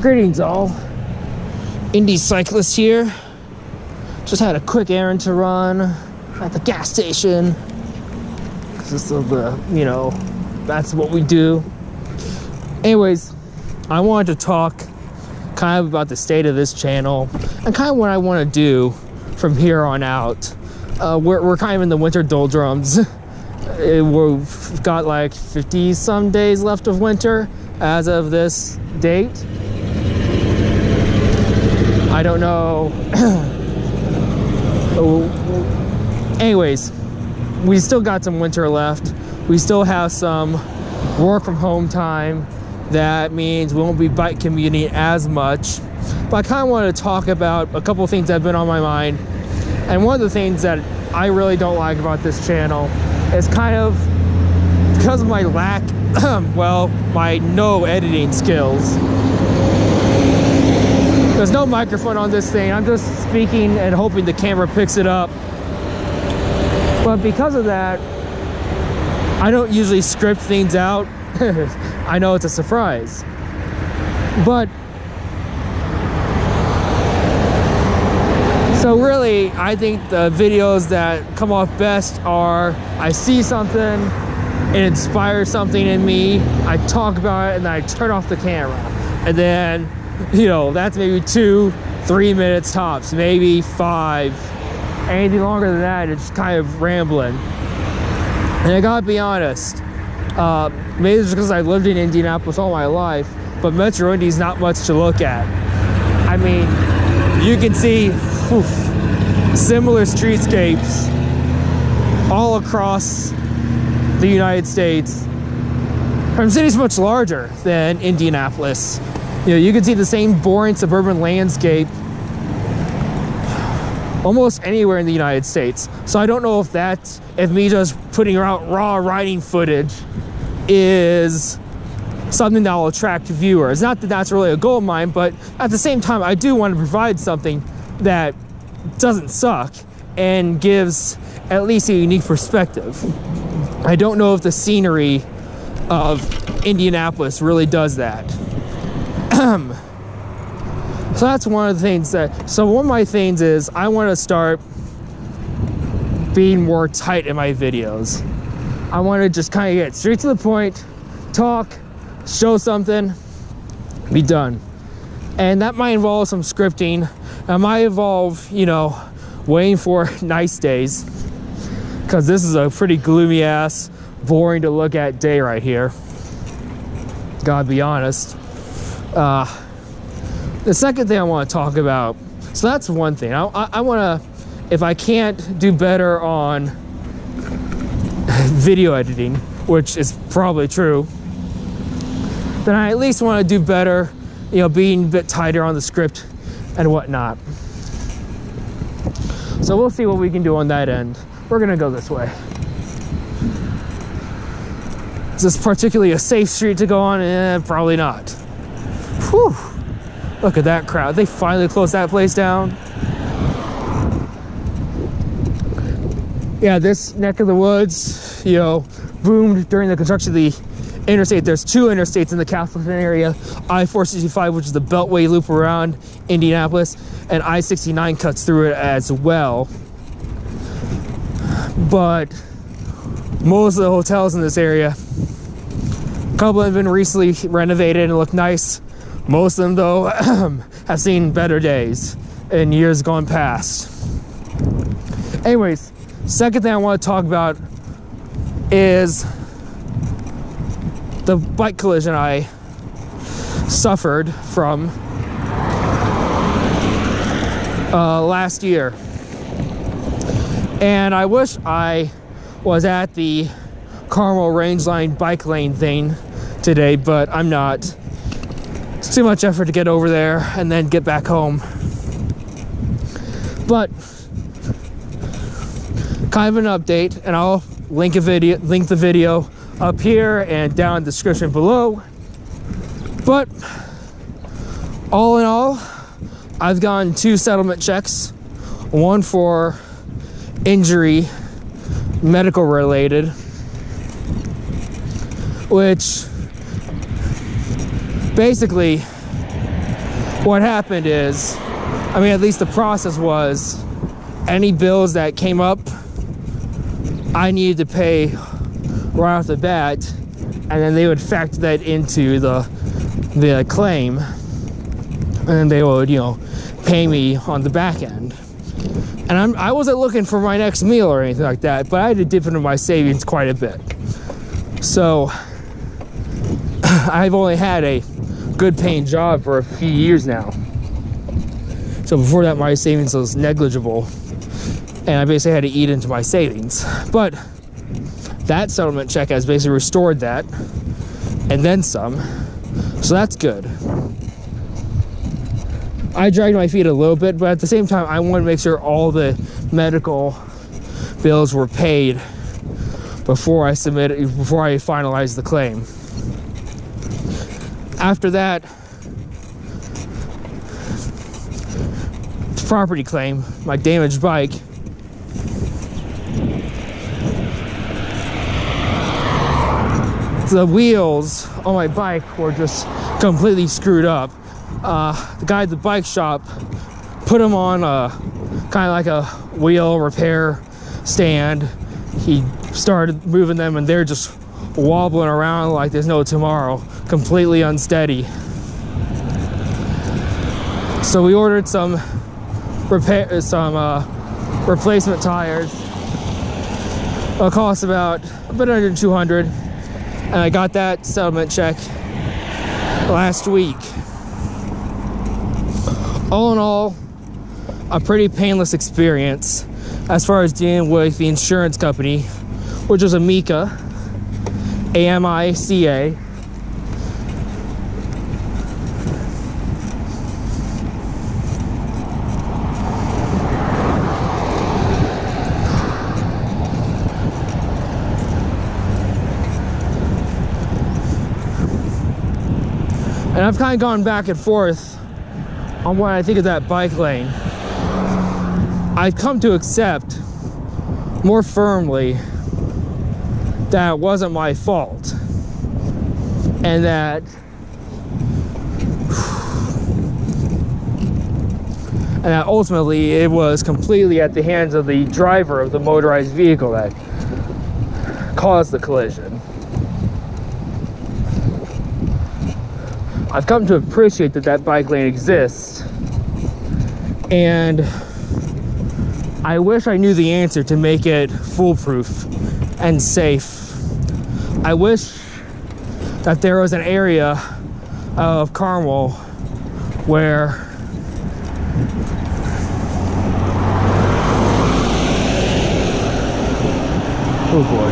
Greetings all, Indy Cyclist here. Just had a quick errand to run at the gas station. Just of the, that's what we do. Anyways, I wanted to talk kind of about the state of this channel and kind of what I want to do from here on out. We're kind of in the winter doldrums. We've got like 50 some days left of winter as of this date. I don't know. Anyways, we still got some winter left. We still have some work from home time. That means we won't be bike commuting as much. But I kind of wanted to talk about a couple of things that have been on my mind. And one of the things that I really don't like about this channel is kind of because of my lack, my no editing skills. There's no microphone on this thing. I'm just speaking and hoping the camera picks it up. But because of that, I don't usually script things out. I know it's a surprise. But so really, I think the videos that come off best are I see something, it inspires something in me, I talk about it, and then I turn off the camera. And then, that's maybe 2-3 minutes tops, maybe 5. Anything longer than that, it's just kind of rambling. And I gotta be honest, maybe it's because I've lived in Indianapolis all my life, but Metro Indy's not much to look at. I mean, you can see similar streetscapes all across the United States from cities much larger than Indianapolis. You can see the same boring suburban landscape almost anywhere in the United States. So I don't know if me just putting out raw riding footage is something that will attract viewers. Not that that's really a goal of mine, but at the same time, I do want to provide something that doesn't suck and gives at least a unique perspective. I don't know if the scenery of Indianapolis really does that. So that's one of the things one of my things is I want to start being more tight in my videos. I want to just kind of get straight to the point, talk, show something, be done. And that might involve some scripting. It might involve, waiting for nice days, because this is a pretty gloomy ass, boring to look at day right here. Gotta be honest. The second thing I want to talk about, so that's one thing. I want to, if I can't do better on video editing, which is probably true, then I at least want to do better, being a bit tighter on the script and whatnot. So we'll see what we can do on that end. We're gonna go this way. Is this particularly a safe street to go on? Probably not. Whew. Look at that crowd. They finally closed that place down. Yeah, this neck of the woods, boomed during the construction of the interstate. There's 2 interstates in the Castleton area. I-465, which is the Beltway loop around Indianapolis, and I-69 cuts through it as well. But most of the hotels in this area, a couple have been recently renovated and look nice. Most of them, though, have seen better days in years gone past. Anyways, second thing I want to talk about is the bike collision I suffered from last year. And I wish I was at the Carmel Rangeline bike lane thing today, but I'm not. It's too much effort to get over there and then get back home. But kind of an update, and I'll link the video up here and down in the description below. But all in all, I've gotten 2 settlement checks, one for injury, medical related, which basically what happened is, I mean, at least the process was, any bills that came up, I needed to pay right off the bat, and then they would factor that into the claim, and then they would, you know, pay me on the back end. And I wasn't looking for my next meal or anything like that, but I had to dip into my savings quite a bit. So I've only had a good paying job for a few years now. So before that, my savings was negligible, and I basically had to eat into my savings. But that settlement check has basically restored that, and then some. So that's good. I dragged my feet a little bit, but at the same time, I wanted to make sure all the medical bills were paid before I finalized the claim. After that, property claim, my damaged bike. The wheels on my bike were just completely screwed up. The guy at the bike shop put them on kind of like a wheel repair stand. He started moving them, and they're just wobbling around like there's no tomorrow, completely unsteady. So we ordered some replacement tires. It'll cost about a bit under $200, and I got that settlement check last week. All in all, a pretty painless experience as far as dealing with the insurance company, which was Amica, A-M-I-C-A. And I've kind of gone back and forth on what I think of that bike lane. I've come to accept more firmly that it wasn't my fault, and that ultimately it was completely at the hands of the driver of the motorized vehicle that caused the collision. I've come to appreciate that that bike lane exists, and I wish I knew the answer to make it foolproof and safe. I wish that there was an area of Carmel where oh boy.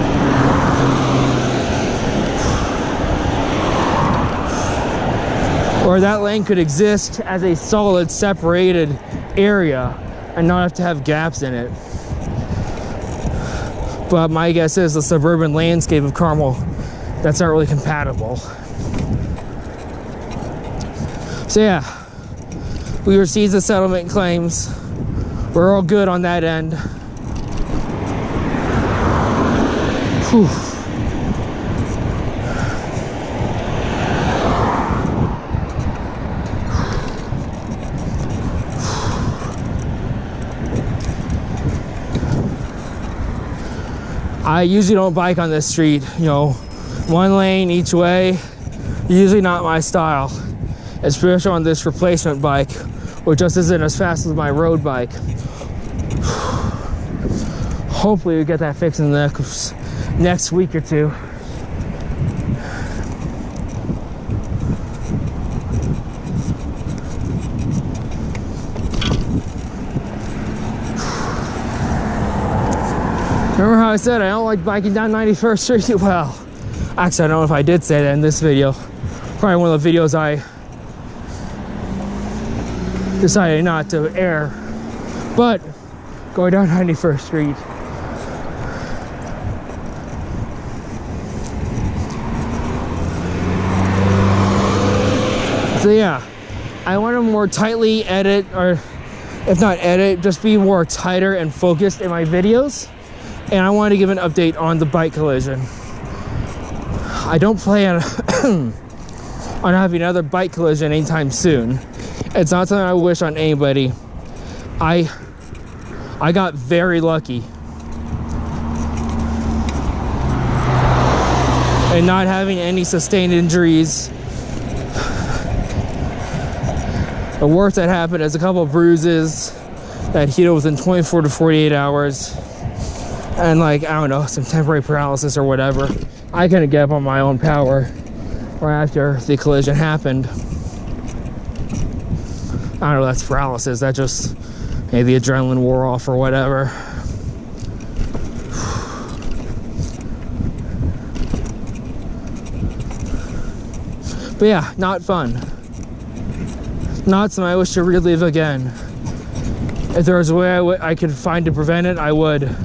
Or that lane could exist as a solid separated area and not have to have gaps in it. But my guess is the suburban landscape of Carmel, that's not really compatible. So yeah, we received the settlement claims. We're all good on that end. Whew. I usually don't bike on this street, you know, one lane each way, usually not my style, especially on this replacement bike, which just isn't as fast as my road bike. Hopefully we get that fixed in the next week or two. Remember how I said I don't like biking down 91st Street? Well, actually, I don't know if I did say that in this video. Probably one of the videos I decided not to air. But going down 91st Street. So yeah, I want to more tightly edit, or if not edit, just be more tighter and focused in my videos. And I want to give an update on the bike collision. I don't plan on having another bike collision anytime soon. It's not something I wish on anybody. I got very lucky. And not having any sustained injuries. The worst that happened is a couple of bruises that healed within 24 to 48 hours. And like, I don't know, some temporary paralysis or whatever. I couldn't get up on my own power right after the collision happened. I don't know, that's paralysis. That just, maybe the adrenaline wore off or whatever. But yeah, not fun. Not something I wish to relive again. If there was a way I could find to prevent it, I would.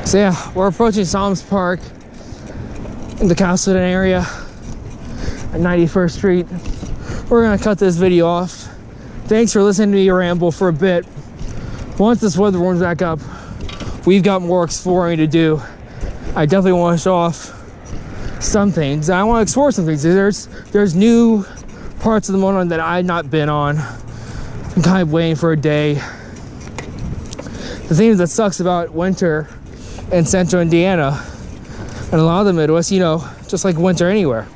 So yeah, we're approaching Psalms Park in the Castleton area at 91st Street. We're gonna cut this video off. Thanks for listening to me ramble for a bit. Once this weather warms back up, we've got more exploring to do. I definitely want to show off some things. I want to explore some things. There's new parts of the Monon that I've not been on. I'm kind of waiting for a day. The thing that sucks about winter in central Indiana and a lot of the Midwest, you know, just like winter anywhere,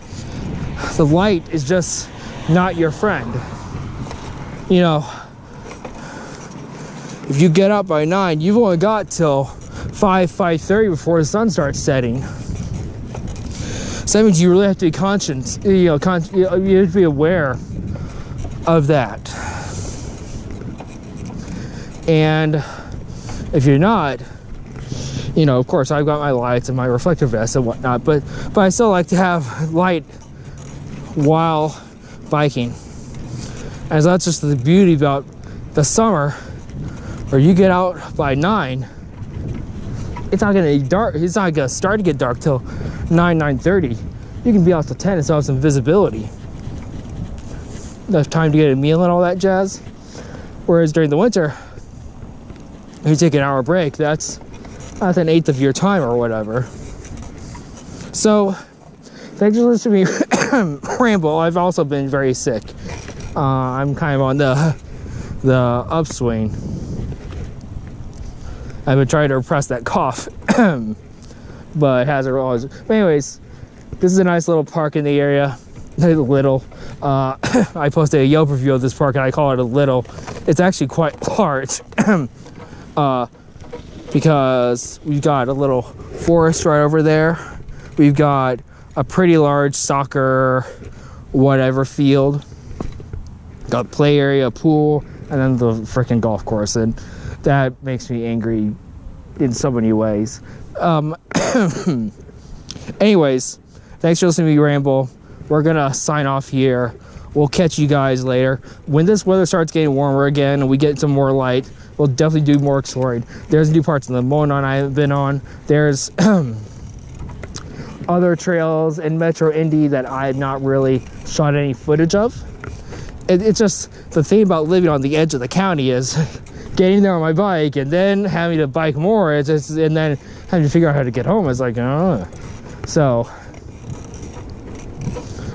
the light is just not your friend. You know, if you get up by 9, you've only got till 5:30 before the sun starts setting. So that means you really have to be conscious, you have to be aware of that. And if you're not, you know, of course I've got my lights and my reflector vest and whatnot, but I still like to have light while biking. And so that's just the beauty about the summer, where you get out by 9, it's not gonna be dark. It's not gonna start to get dark till 9:30. You can be out till 10 and still have some visibility. Enough time to get a meal and all that jazz. Whereas during the winter, if you take an hour break, that's an eighth of your time or whatever. So, thanks for listening to me ramble. I've also been very sick. I'm kind of on the upswing. I've been trying to repress that cough, but it hasn't always. But anyways, this is a nice little park in the area. Little. I posted a Yelp review of this park and I call it a little. It's actually quite large. Because we've got a little forest right over there. We've got a pretty large soccer whatever field. Got play area, pool, and then the freaking golf course. And that makes me angry in so many ways. Anyways, thanks for listening to me ramble. We're gonna sign off here. We'll catch you guys later. When this weather starts getting warmer again and we get some more light, we'll definitely do more exploring. There's new parts of the Monon I haven't been on. There's other trails in Metro Indy that I have not really shot any footage of. It's just, the thing about living on the edge of the county is getting there on my bike and then having to bike more, and then having to figure out how to get home. It's like, so.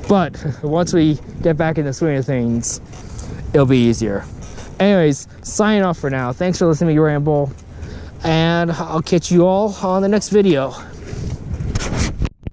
But once we get back in the swing of things, it'll be easier. Anyways, signing off for now. Thanks for listening to me ramble, and I'll catch you all on the next video.